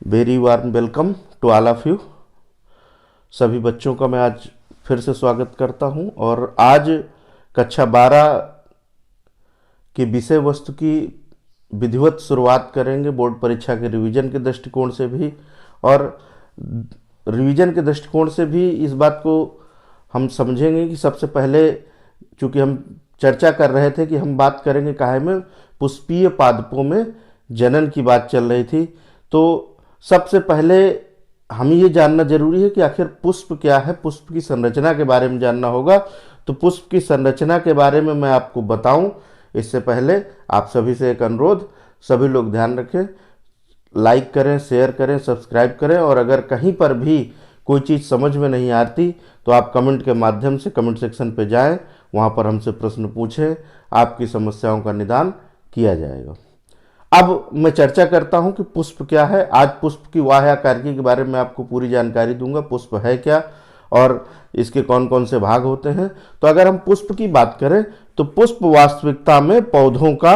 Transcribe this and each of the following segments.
Very warm welcome to all of you. सभी बच्चों का मैं आज फिर से स्वागत करता हूं और आज कक्षा 12 की विषय वस्तु की विधिवत शुरुआत करेंगे बोर्ड परीक्षा के रिवीजन के दृष्टिकोण से भी। और रिवीजन के दृष्टिकोण से भी इस बात को हम समझेंगे कि सबसे पहले, चूँकि हम चर्चा कर रहे थे कि हम बात करेंगे काहे में, पुष्पीय पादपों में जनन की बात चल रही थी, तो सबसे पहले हमें ये जानना जरूरी है कि आखिर पुष्प क्या है। पुष्प की संरचना के बारे में जानना होगा। तो पुष्प की संरचना के बारे में मैं आपको बताऊं, इससे पहले आप सभी से एक अनुरोध, सभी लोग ध्यान रखें, लाइक करें, शेयर करें, सब्सक्राइब करें। और अगर कहीं पर भी कोई चीज़ समझ में नहीं आती तो आप कमेंट के माध्यम से कमेंट सेक्शन पर जाएं, वहाँ पर हमसे प्रश्न पूछें, आपकी समस्याओं का निदान किया जाएगा। अब मैं चर्चा करता हूं कि पुष्प क्या है। आज पुष्प की बाह्यकारिकी के बारे में आपको पूरी जानकारी दूंगा। पुष्प है क्या और इसके कौन कौन से भाग होते हैं। तो अगर हम पुष्प की बात करें तो पुष्प वास्तविकता में पौधों का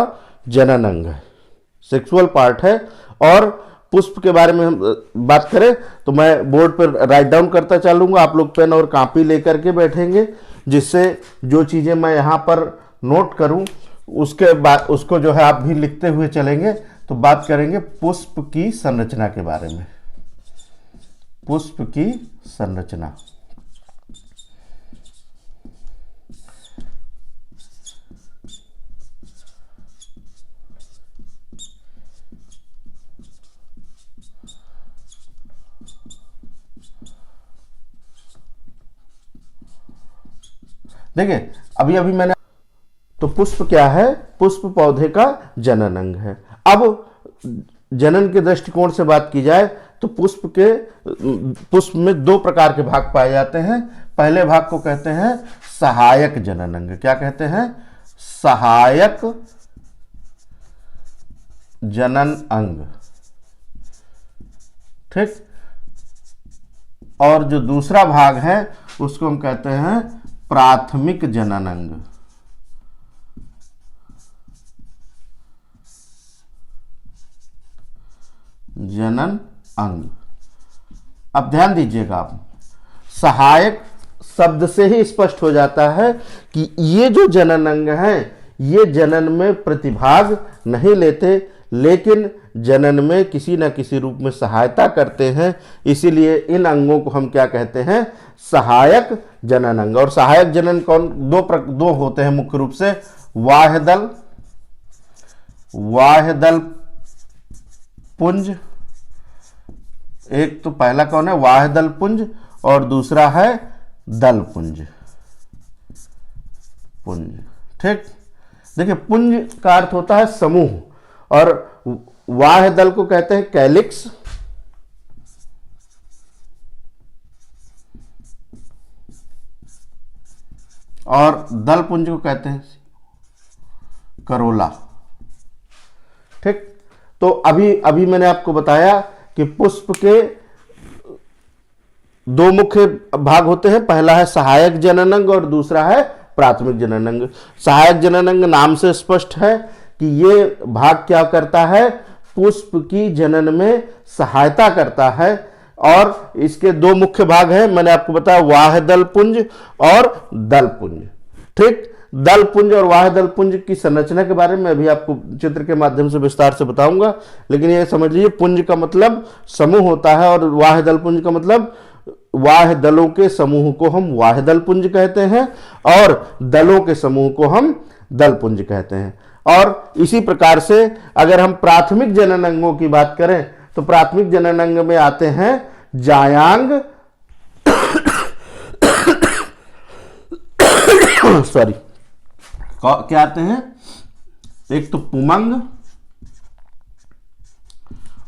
जनन अंग है, सेक्सुअल पार्ट है। और पुष्प के बारे में हम बात करें तो मैं बोर्ड पर राइट डाउन करता चलूंगा, आप लोग पेन और कॉपी लेकर के बैठेंगे, जिससे जो चीज़ें मैं यहाँ पर नोट करूँ उसके बाद उसको जो है आप भी लिखते हुए चलेंगे। तो बात करेंगे पुष्प की संरचना के बारे में। पुष्प की संरचना, देखिए अभी अभी मैंने, तो पुष्प क्या है? पुष्प पौधे का जनन अंग है। अब जनन के दृष्टिकोण से बात की जाए तो पुष्प में दो प्रकार के भाग पाए जाते हैं। पहले भाग को कहते हैं सहायक जनन अंग। क्या कहते हैं? सहायक जनन अंग, ठीक। और जो दूसरा भाग है उसको हम कहते हैं प्राथमिक जनन अंग। जनन अंग। अब ध्यान दीजिएगा, आप सहायक शब्द से ही स्पष्ट हो जाता है कि ये जो जनन अंग हैं ये जनन में प्रतिभाग नहीं लेते, लेकिन जनन में किसी न किसी रूप में सहायता करते हैं। इसीलिए इन अंगों को हम क्या कहते हैं? सहायक जनन अंग। और सहायक जनन कौन? दो होते हैं मुख्य रूप से, वाह्यदल पुंज। एक तो पहला कौन है? वाह्यदल पुंज, और दूसरा है दल पुंज। ठीक। देखिए पुंज का अर्थ होता है समूह, और वाह्यदल को कहते हैं कैलिक्स, और दल पुंज को कहते हैं करोला। ठीक। तो अभी मैंने आपको बताया कि पुष्प के दो मुख्य भाग होते हैं। पहला है सहायक जनन अंग और दूसरा है प्राथमिक जनन अंग। सहायक जनन अंग नाम से स्पष्ट है कि ये भाग क्या करता है? पुष्प की जनन में सहायता करता है। और इसके दो मुख्य भाग हैं, मैंने आपको बताया, वाह्यदल पुंज और दल पुंज। ठीक। दल पुंज और वाह्यदल पुंज की संरचना के बारे में अभी आपको चित्र के माध्यम से विस्तार से बताऊंगा, लेकिन ये समझ लीजिए पुंज का मतलब समूह होता है और वाह्यदल पुंज का मतलब, वाह्यदलों के समूह को हम वाह्यदल पुंज कहते हैं और दलों के समूह को हम दल पुंज कहते हैं। और इसी प्रकार से अगर हम प्राथमिक जनन अंगों की बात करें तो प्राथमिक जनन अंग में आते हैं जायांग सॉरी, क्या आते हैं? एक तो पुमंग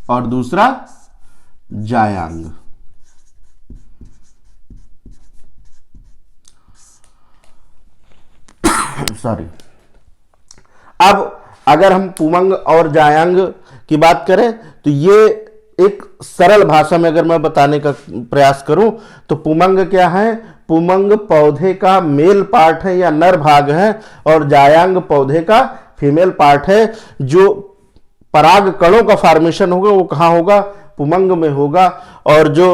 और दूसरा जायांग। सॉरी। अब अगर हम पुमंग और जायांग की बात करें तो ये एक सरल भाषा में अगर मैं बताने का प्रयास करूं तो पुमंग क्या है? पुमंग पौधे का मेल पार्ट है या नर भाग है, और जायांग पौधे का फीमेल पार्ट है। जो पराग कणों का फॉर्मेशन होगा वो कहाँ होगा? पुमंग में होगा, और जो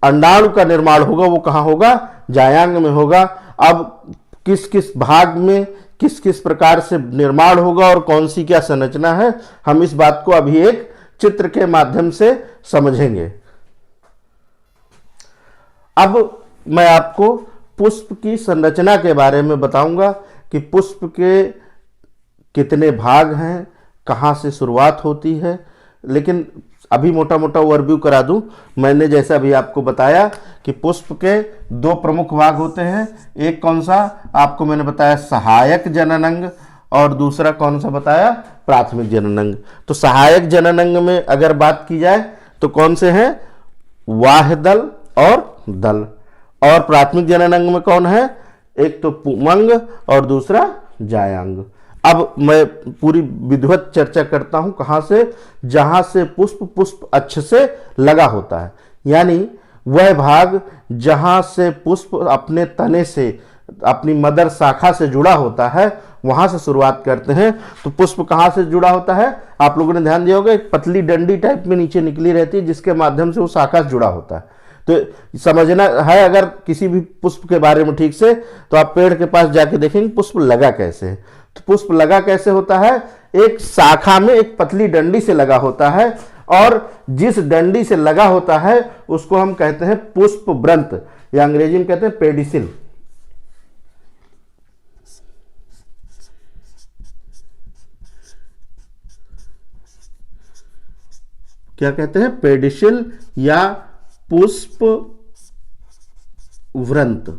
अंडाणु का निर्माण होगा वो कहाँ होगा, जायांग में होगा। अब किस किस भाग में किस किस प्रकार से निर्माण होगा और कौन सी क्या संरचना है, हम इस बात को अभी एक चित्र के माध्यम से समझेंगे। अब मैं आपको पुष्प की संरचना के बारे में बताऊंगा कि पुष्प के कितने भाग हैं, कहाँ से शुरुआत होती है, लेकिन अभी मोटा मोटा ओवरव्यू करा दूं। मैंने जैसा अभी आपको बताया कि पुष्प के दो प्रमुख भाग होते हैं, एक कौन सा आपको मैंने बताया सहायक जनन अंग, और दूसरा कौन सा बताया प्राथमिक जनन अंग। तो सहायक जनन अंग में अगर बात की जाए तो कौन से हैं, वाह्यदल और दल, और प्राथमिक जनन अंग में कौन है, एक तो पुमंग और दूसरा जायांग। अब मैं पूरी विधिवत चर्चा करता हूं, कहां से, जहां से पुष्प अक्ष से लगा होता है, यानी वह भाग जहां से पुष्प अपने तने से अपनी मदर शाखा से जुड़ा होता है, वहां से शुरुआत करते हैं। तो पुष्प कहां से जुड़ा होता है, आप लोगों ने ध्यान दिया होगा, एक पतली डंडी टाइप में नीचे निकली रहती है जिसके माध्यम से वो शाखा से जुड़ा होता है। तो समझना है अगर किसी भी पुष्प के बारे में ठीक से, तो आप पेड़ के पास जाके देखेंगे पुष्प लगा कैसे है। तो पुष्प लगा कैसे होता है, एक शाखा में एक पतली डंडी से लगा होता है, और जिस डंडी से लगा होता है उसको हम कहते हैं पुष्प व्रंत, या अंग्रेजी में कहते हैं पेडिसिल। क्या कहते हैं, पेडिसिल या पुष्प व्रंत।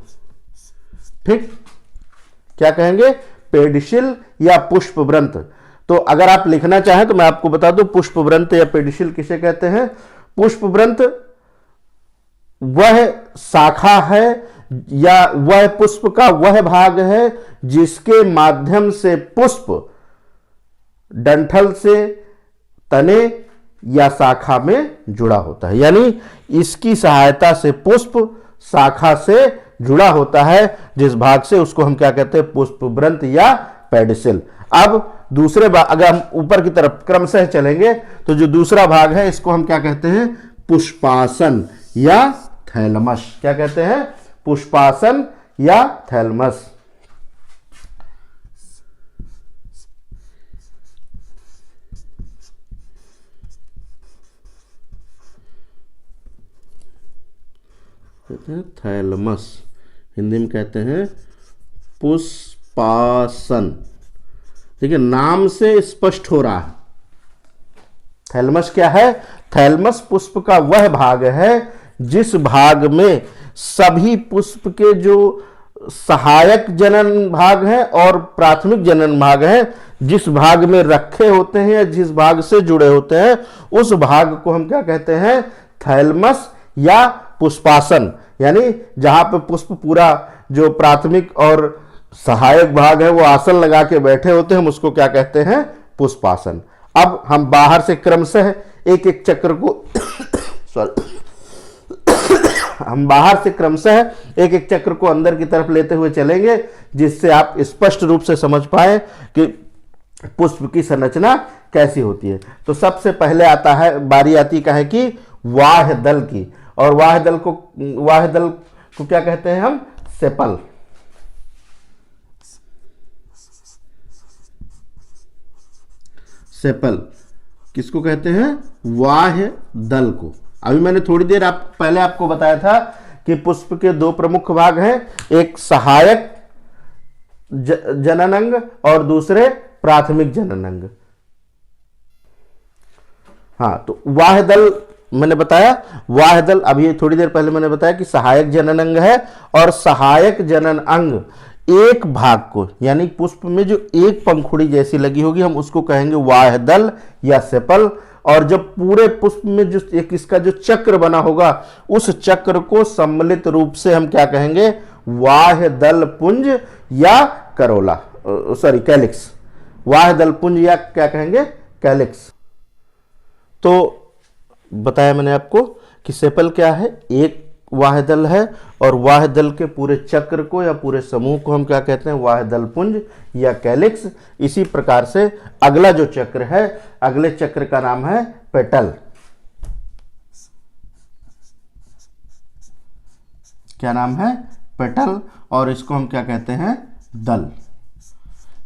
ठीक, क्या कहेंगे, पेडिसिल या पुष्प व्रंत। तो अगर आप लिखना चाहें तो मैं आपको बता दूं, पुष्प व्रंत या पेडिसिल किसे कहते हैं। पुष्प व्रंत वह शाखा है या वह पुष्प का वह भाग है जिसके माध्यम से पुष्प डंठल से तने या शाखा में जुड़ा होता है, यानी इसकी सहायता से पुष्प शाखा से जुड़ा होता है, जिस भाग से उसको हम क्या कहते हैं, पुष्प व्रंत या पेडिसिल। अब दूसरे भाग, अगर हम ऊपर की तरफ क्रमशः चलेंगे तो जो दूसरा भाग है इसको हम क्या कहते हैं, पुष्पासन या थैलमस। क्या कहते हैं, पुष्पासन या थैलमस। कहते हैं थैलमस, हिंदी में कहते हैं पुष्पासन। देखिए नाम से स्पष्ट हो रहा है, थैलमस क्या है, थैलमस पुष्प का वह भाग है जिस भाग में सभी पुष्प के जो सहायक जनन भाग हैं और प्राथमिक जनन भाग हैं, जिस भाग में रखे होते हैं या जिस भाग से जुड़े होते हैं, उस भाग को हम क्या कहते हैं, थैलमस या पुष्पासन। यानी जहां पे पुष्प पूरा जो प्राथमिक और सहायक भाग है वो आसन लगा के बैठे होते हैं, हम उसको क्या कहते हैं, पुष्पासन। अब हम बाहर से क्रमशः एक एक चक्र को हम बाहर से क्रमशः एक एक चक्र को अंदर की तरफ लेते हुए चलेंगे, जिससे आप स्पष्ट रूप से समझ पाए कि पुष्प की संरचना कैसी होती है। तो सबसे पहले आता है, बारी आती का है कि वाह्य दल की, और वाह्य दल को क्या कहते हैं हम, सेपल। सेपल किसको कहते हैं, वाह्य दल को। अभी मैंने थोड़ी देर पहले आपको बताया था कि पुष्प के दो प्रमुख भाग हैं, एक सहायक जननांग और दूसरे प्राथमिक जननांग। हाँ, तो वाह्य दल मैंने बताया, वाह्य दल अभी थोड़ी देर पहले मैंने बताया कि सहायक जनन अंग है, और सहायक जनन अंग एक भाग को, यानी पुष्प में जो एक पंखुड़ी जैसी लगी होगी हम उसको कहेंगे वाह्य दल या सेपल। और जब पूरे पुष्प में जो एक इसका जो चक्र बना होगा, उस चक्र को सम्मिलित रूप से हम क्या कहेंगे, वाह्य दल पुंज या करोला, कैलिक्स। वाह्य दल पुंज या क्या कहेंगे, कैलिक्स। तो बताया मैंने आपको कि सेपल क्या है, एक वाह्य दल है, और वाह्य दल के पूरे चक्र को या पूरे समूह को हम क्या कहते हैं, वाह्य दल पुंज या कैलिक्स। इसी प्रकार से अगला जो चक्र है, अगले चक्र का नाम है पेटल। क्या नाम है, पेटल, और इसको हम क्या कहते हैं, दल।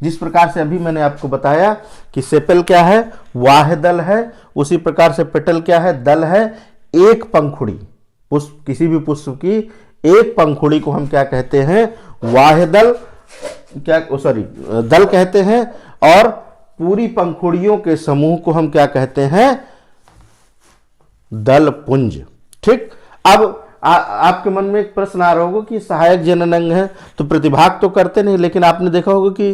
जिस प्रकार से अभी मैंने आपको बताया कि सेपल क्या है, वाह्य दल है, उसी प्रकार से पेटल क्या है, दल है। एक पंखुड़ी, पुष्प, किसी भी पुष्प की एक पंखुड़ी को हम क्या कहते हैं, वाह्य दल, दल कहते हैं, और पूरी पंखुड़ियों के समूह को हम क्या कहते हैं, दल पुंज। ठीक। अब आपके मन में एक प्रश्न आ रहा होगा कि सहायक जनन अंग है तो प्रतिभाग तो करते नहीं, लेकिन आपने देखा होगा कि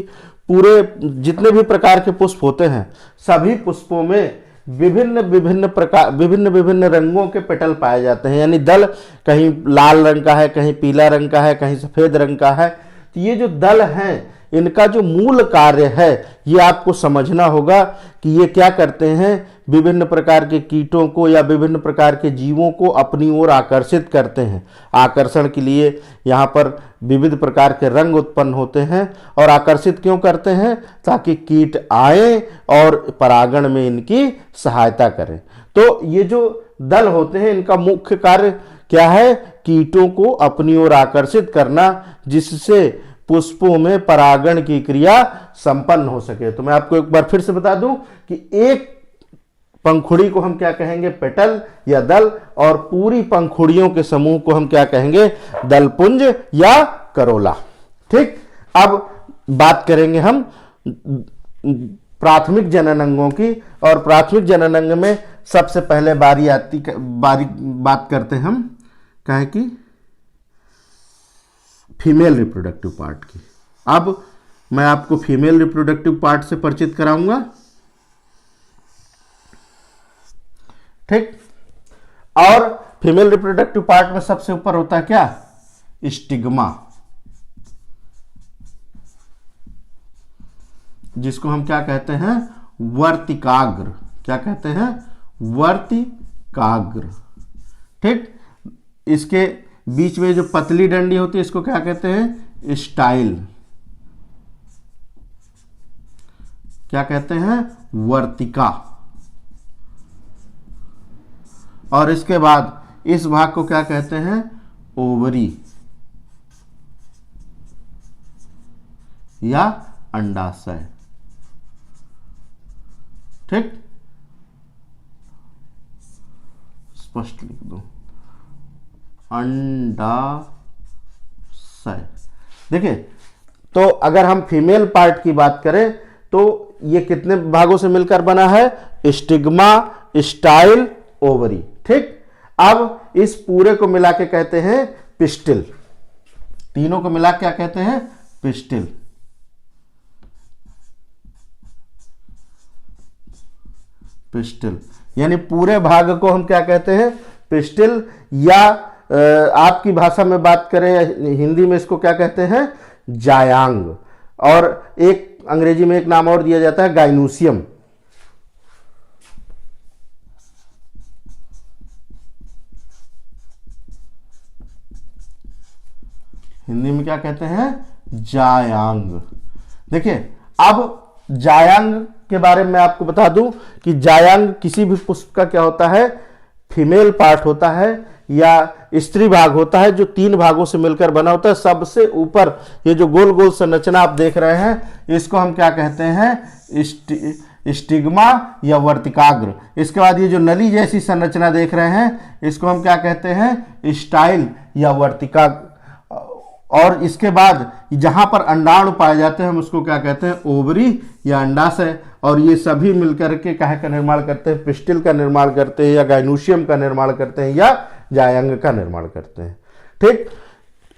पूरे जितने भी प्रकार के पुष्प होते हैं, सभी पुष्पों में विभिन्न विभिन्न रंगों के पेटल पाए जाते हैं। यानी दल कहीं लाल रंग का है, कहीं पीला रंग का है, कहीं सफेद रंग का है। तो ये जो दल हैं, इनका जो मूल कार्य है ये आपको समझना होगा कि ये क्या करते हैं, विभिन्न प्रकार के कीटों को या विभिन्न प्रकार के जीवों को अपनी ओर आकर्षित करते हैं। आकर्षण के लिए यहाँ पर विविध प्रकार के रंग उत्पन्न होते हैं। और आकर्षित क्यों करते हैं, ताकि कीट आए और परागण में इनकी सहायता करें। तो ये जो दल होते हैं, इनका मुख्य कार्य क्या है, कीटों को अपनी ओर आकर्षित करना, जिससे पुष्पों में परागण की क्रिया संपन्न हो सके। तो मैं आपको एक बार फिर से बता दूं कि एक पंखुड़ी को हम क्या कहेंगे, पेटल या दल, और पूरी पंखुड़ियों के समूह को हम क्या कहेंगे, दलपुंज या करोला। ठीक। अब बात करेंगे हम प्राथमिक जनन अंगों की, और प्राथमिक जनन अंग में सबसे पहले बात करते हैं हम क्या है कि फीमेल रिप्रोडक्टिव पार्ट की। अब मैं आपको फीमेल रिप्रोडक्टिव पार्ट से परिचित कराऊंगा। ठीक। और फीमेल रिप्रोडक्टिव पार्ट में सबसे ऊपर होता है क्या, स्टिग्मा, जिसको हम क्या कहते हैं, वर्तिकाग्र। क्या कहते हैं, वर्तिकाग्र। ठीक। इसके बीच में जो पतली डंडी होती है, इसको क्या कहते हैं, स्टाइल। क्या कहते हैं, वर्तिका। और इसके बाद इस भाग को क्या कहते हैं, ओवरी या अंडाशय। ठीक। स्पष्ट लिख दो, अंडाशय। देखिए, तो अगर हम फीमेल पार्ट की बात करें तो ये कितने भागों से मिलकर बना है, स्टिग्मा, स्टाइल, ओवरी। ठीक। अब इस पूरे को मिला के कहते हैं पिस्टिल। तीनों को मिला क्या कहते हैं, पिस्टिल। पिस्टिल यानी पूरे भाग को हम क्या कहते हैं, पिस्टिल, या आपकी भाषा में बात करें, हिंदी में इसको क्या कहते हैं, जायांग। और एक अंग्रेजी में एक नाम और दिया जाता है, गाइनूसियम। हिंदी में क्या कहते हैं, जायांग। देखिए, अब जायांग के बारे में आपको बता दूं कि जायांग किसी भी पुष्प का क्या होता है, फीमेल पार्ट होता है या स्त्री भाग होता है, जो 3 भागों से मिलकर बना होता है। सबसे ऊपर ये जो गोल गोल संरचना आप देख रहे हैं, इसको हम क्या कहते हैं, स्टिग्मा या वर्तिकाग्र। इसके बाद ये जो नली जैसी संरचना देख रहे हैं, इसको हम क्या कहते हैं, स्टाइल या वर्तिका। और इसके बाद जहां पर अंडाणु पाए जाते हैं, हम उसको क्या कहते हैं, ओवरी या अंडाशय। और ये सभी मिलकर के काहे का निर्माण करते हैं, पिस्टिल का निर्माण करते हैं, या गाइनूसियम का निर्माण करते हैं, या जायांग का निर्माण करते हैं। ठीक।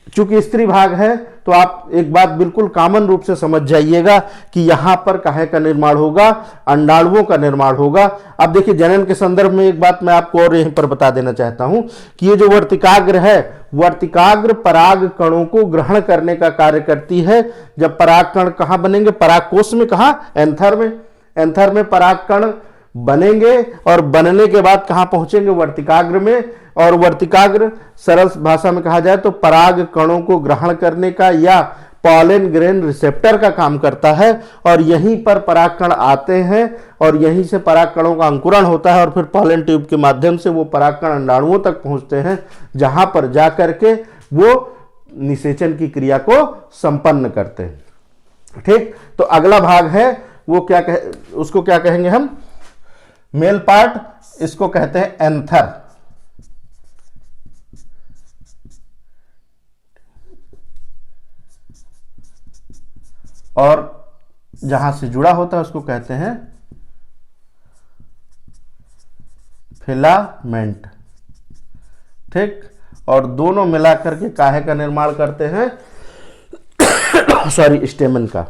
चूंकि स्त्री भाग है तो आप एक बात बिल्कुल कॉमन रूप से समझ जाइएगा कि यहां पर काहे का निर्माण होगा, अंडाणुओं का निर्माण होगा। अब देखिए, जनन के संदर्भ में एक बात मैं आपको और यहीं पर बता देना चाहता हूं कि ये जो वर्तिकाग्र है, वर्तिकाग्र पराग कणों को ग्रहण करने का कार्य करती है। जब पराग कण कहां बनेंगे, परागकोश में, कहां, एंथर में। एंथर में पराग कण बनेंगे और बनने के बाद कहां पहुंचेंगे, वर्तिकाग्र में। और वर्तिकाग्र सरल भाषा में कहा जाए तो पराग कणों को ग्रहण करने का या पॉलन ग्रेन रिसेप्टर का काम करता है। और यहीं पर पराग कण आते हैं और यहीं से पराग कणों का अंकुरण होता है और फिर पॉलन ट्यूब के माध्यम से वो पराग कण अंडाणुओं तक पहुंचते हैं, जहां पर जाकर के वो निषेचन की क्रिया को संपन्न करते हैं। ठीक, तो अगला भाग है वो उसको क्या कहेंगे हम, मेल पार्ट, इसको कहते हैं एंथर। और जहां से जुड़ा होता है उसको कहते हैं फिलामेंट। ठीक, और दोनों मिलाकर के काहे का निर्माण करते हैं सॉरी स्टेमन का।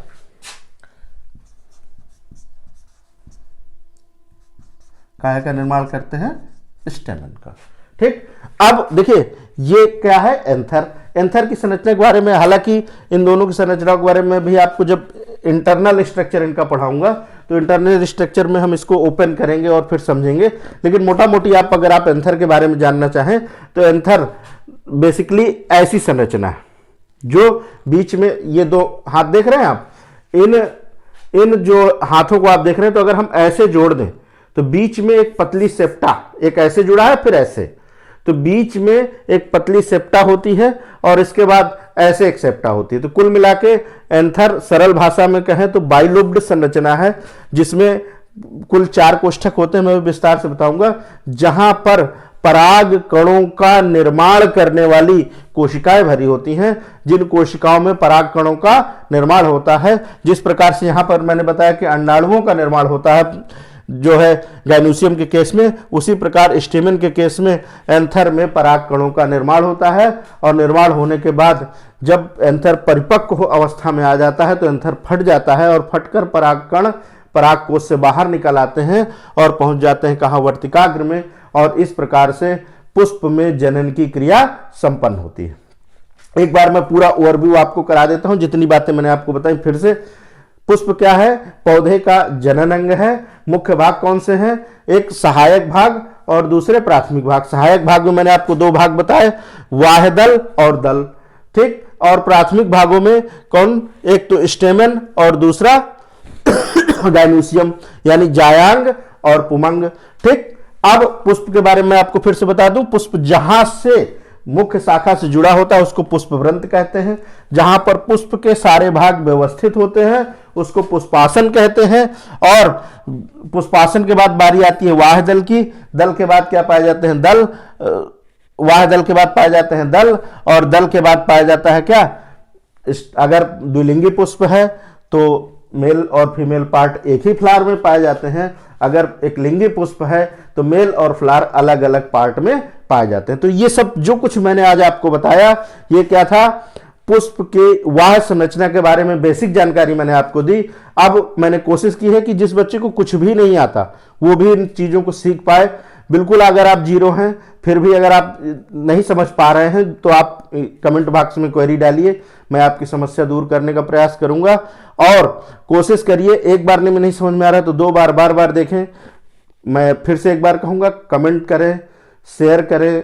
काहे का निर्माण करते हैं, स्टेमन का। ठीक, अब देखिए ये क्या है, एंथर। एंथर की संरचना के बारे में, हालांकि इन दोनों की संरचना के बारे में भी आपको जब इंटरनल स्ट्रक्चर इनका पढ़ाऊंगा तो इंटरनल स्ट्रक्चर में हम इसको ओपन करेंगे और फिर समझेंगे, लेकिन मोटा मोटी अगर आप एंथर के बारे में जानना चाहें तो एंथर बेसिकली ऐसी संरचना है जो बीच में ये दो हाथ देख रहे हैं आप, इन जो हाथों को आप देख रहे हैं, तो अगर हम ऐसे जोड़ दें तो बीच में एक पतली सेप्टा, एक ऐसे जुड़ा है फिर ऐसे, तो बीच में एक पतली सेप्टा होती है और इसके बाद ऐसे एक सेप्टा होती है। तो कुल मिला के एंथर सरल भाषा में कहें तो बाइलोब्ड संरचना है, जिसमें कुल 4 कोष्ठक होते हैं, मैं विस्तार से बताऊंगा, जहां पर पराग कणों का निर्माण करने वाली कोशिकाएं भरी होती हैं, जिन कोशिकाओं में पराग कणों का निर्माण होता है। जिस प्रकार से यहां पर मैंने बताया कि अंडाणुओं का निर्माण होता है जो है गाइनोसियम के केस में, उसी प्रकार स्टेमन के केस में एंथर में पराग कणों का निर्माण होता है। और निर्माण होने के बाद जब एंथर परिपक्व अवस्था में आ जाता है तो एंथर फट जाता है और फटकर पराग कण पराग कोश से बाहर निकल आते हैं और पहुंच जाते हैं कहाँ, वर्तिकाग्र में, और इस प्रकार से पुष्प में जनन की क्रिया संपन्न होती है। एक बार मैं पूरा ओवरव्यू आपको करा देता हूं, जितनी बातें मैंने आपको बताई फिर से। पुष्प क्या है, पौधे का जनन अंग है। मुख्य भाग कौन से हैं, एक सहायक भाग और दूसरे प्राथमिक भाग। सहायक भाग में मैंने आपको 2 भाग बताए, वाह्यदल और दल। ठीक, और प्राथमिक भागों में कौन, एक तो स्टेमन और दूसरा गाइनोसियम, यानी जायांग और पुमंग। ठीक, अब पुष्प के बारे में आपको फिर से बता दूं, पुष्प जहां से मुख्य शाखा से जुड़ा होता है उसको पुष्पवृंत कहते हैं। जहां पर पुष्प के सारे भाग व्यवस्थित होते हैं उसको पुष्पासन कहते हैं। और पुष्पासन के बाद बारी आती है वाह्य दल की। दल के बाद क्या पाए जाते हैं, दल। वाह्य दल के बाद पाए जाते हैं दल, और दल के बाद पाया जाता है क्या, अगर द्विलिंगी पुष्प है तो मेल और फीमेल पार्ट एक ही फ्लावर में पाए जाते हैं। अगर एक लिंगी पुष्प है तो मेल और फ्लावर अलग अलग पार्ट में पाए जाते हैं। तो ये सब जो कुछ मैंने आज आपको बताया, ये क्या था, पुष्प के वाह्य संरचना के बारे में बेसिक जानकारी मैंने आपको दी। अब मैंने कोशिश की है कि जिस बच्चे को कुछ भी नहीं आता वो भी इन चीजों को सीख पाए। बिल्कुल, अगर आप जीरो हैं फिर भी अगर आप नहीं समझ पा रहे हैं तो आप कमेंट बॉक्स में क्वेरी डालिए, मैं आपकी समस्या दूर करने का प्रयास करूंगा। और कोशिश करिए, एक बार में नहीं समझ में आ रहा है तो 2 बार बार बार देखें। मैं फिर से एक बार कहूंगा, कमेंट करें, शेयर करें।